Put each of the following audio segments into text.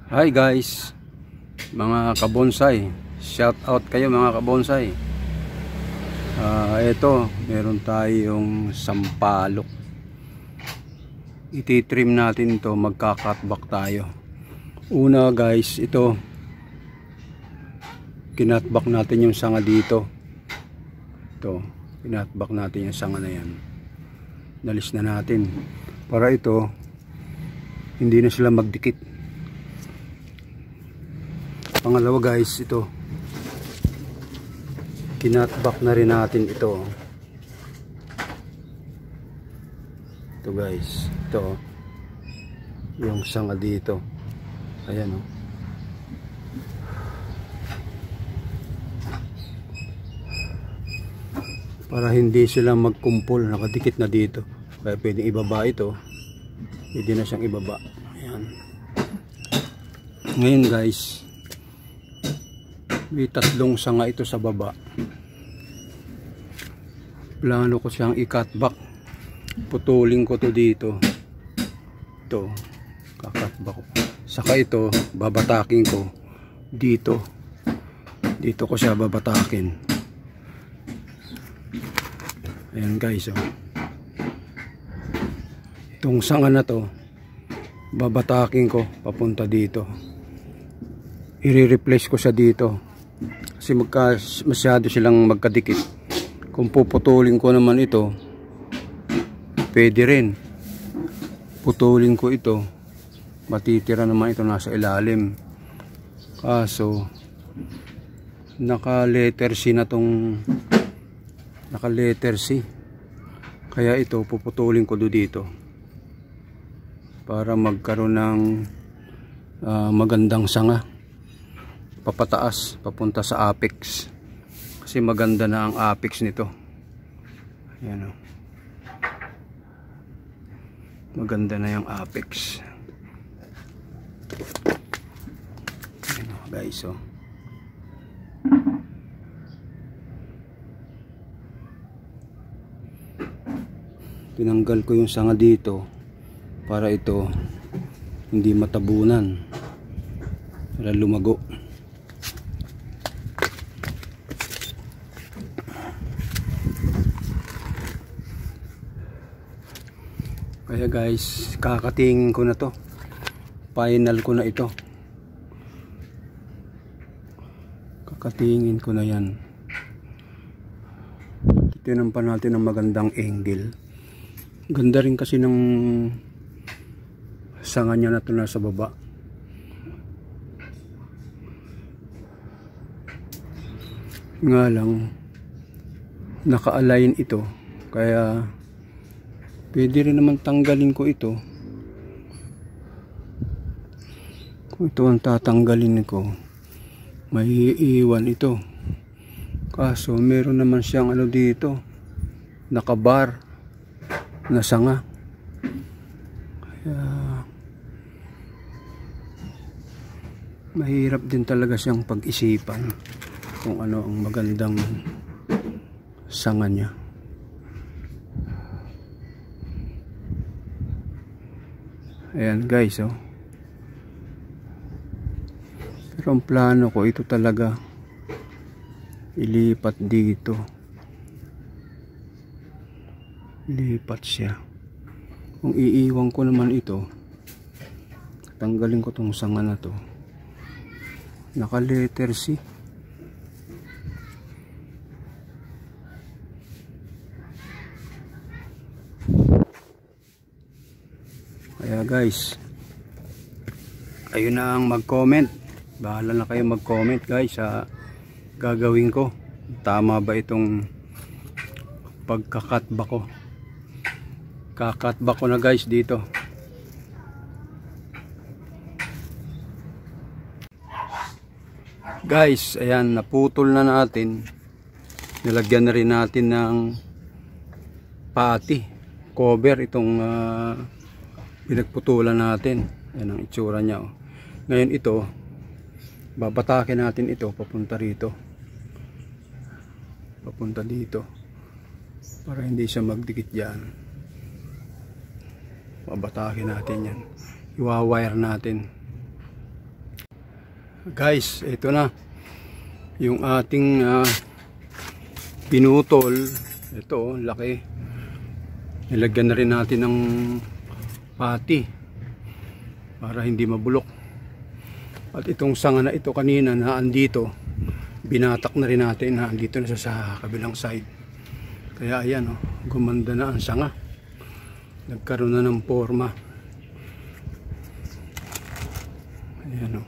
Hi guys, mga kabonsai, shout out kayo mga kabonsai. Ito, meron tayong sampalok. Ititrim natin ito, magkakatbak tayo. Una guys, ito kinatbak natin yung sanga dito. Ito, kinatbak natin yung sanga na yan. Nalis na natin para ito hindi na sila magdikit. Pangalawa guys, ito kinatbak na rin natin ito. Ito guys, ito yung sanga dito. Ayan o. Para hindi sila magkumpol, nakadikit na dito. Kaya pwedeng ibaba ito. Pwede na siyang ibaba. Ayan. Ngayon guys, may tatlong sanga ito sa baba. Plano ko siyang ikatbak. Putulin ko to dito. Ito, kakatbak ko. Saka ito, babatakin ko dito. Dito ko siya babatakin. Ayan guys, oh. Itong sanga na to, babatakin ko papunta dito. I-replace ko siya dito. Kasi masyado silang magkadikit. Kung puputulin ko naman ito, pwede rin. Putulin ko ito, matitira naman ito nasa ilalim. Kaso naka letter C na tong, naka letter C. Kaya ito puputulin ko dito para magkaroon ng magandang sanga papataas, papunta sa apex. Kasi maganda na ang apex nito. Ayan o. Maganda na yung apex. Ayan o guys o. Tinanggal ko yung sanga dito para ito hindi matabunan, para lumago. Kaya guys, kakatingin ko na to. Final ko na ito. Kakatingin ko na yan. Titignan pa natin ang magandang angle. Ganda rin kasi ng sanga niya na ito nasa baba. Nga lang, naka-align ito. Kaya pwede rin naman tanggalin ko ito. Kung ito ang tatanggalin ko, may iiwan ito. Kaso meron naman siyang ano dito, nakabar na sanga. Kaya mahirap din talaga siyang pag-isipan kung ano ang magandang sanga niya. Ayan guys, oh. Pero ang plano ko, ito talaga ilipat dito. Lipat siya. Kung iiwan ko naman ito, tanggalin ko tong sanga na to. Naka letter C. Kaya guys, kayo na ang mag-comment. Bahala na kayo mag-comment guys sa gagawin ko. Tama ba itong pagkakatbak ko? Kakatbak ko na guys dito. Guys, ayan, naputol na natin. Nilagyan na rin natin ng pati, cover itong pinagputulan natin. Ayan ang itsura niya, oh. Ngayon ito, babatakin natin ito papunta rito. Papunta dito. Para hindi siya magdikit dyan. Babatakin natin yan. Iwa-wire natin. Guys, ito na yung ating pinutol. Ito, laki. Nilagyan na rin natin ng pati para hindi mabulok. At itong sanga na ito kanina na andito, binatak na rin natin na andito na sa kabilang side. Kaya ayan, oh, gumanda na ang sanga. Nagkaroon na ng forma. Ayan, oh.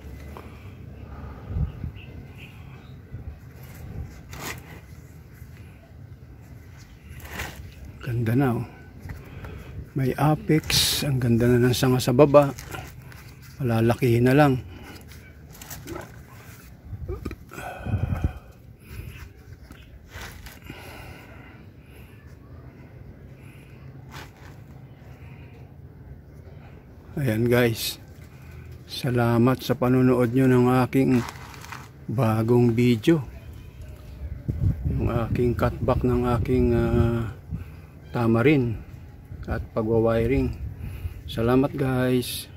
Ganda na, oh. May apex. Ang ganda na ng sanga sa baba. Malalakihin na lang. Ayan guys, salamat sa panonood nyo ng aking bagong video, yung aking cutback ng aking tamarin at pagwawiring. Salamat guys.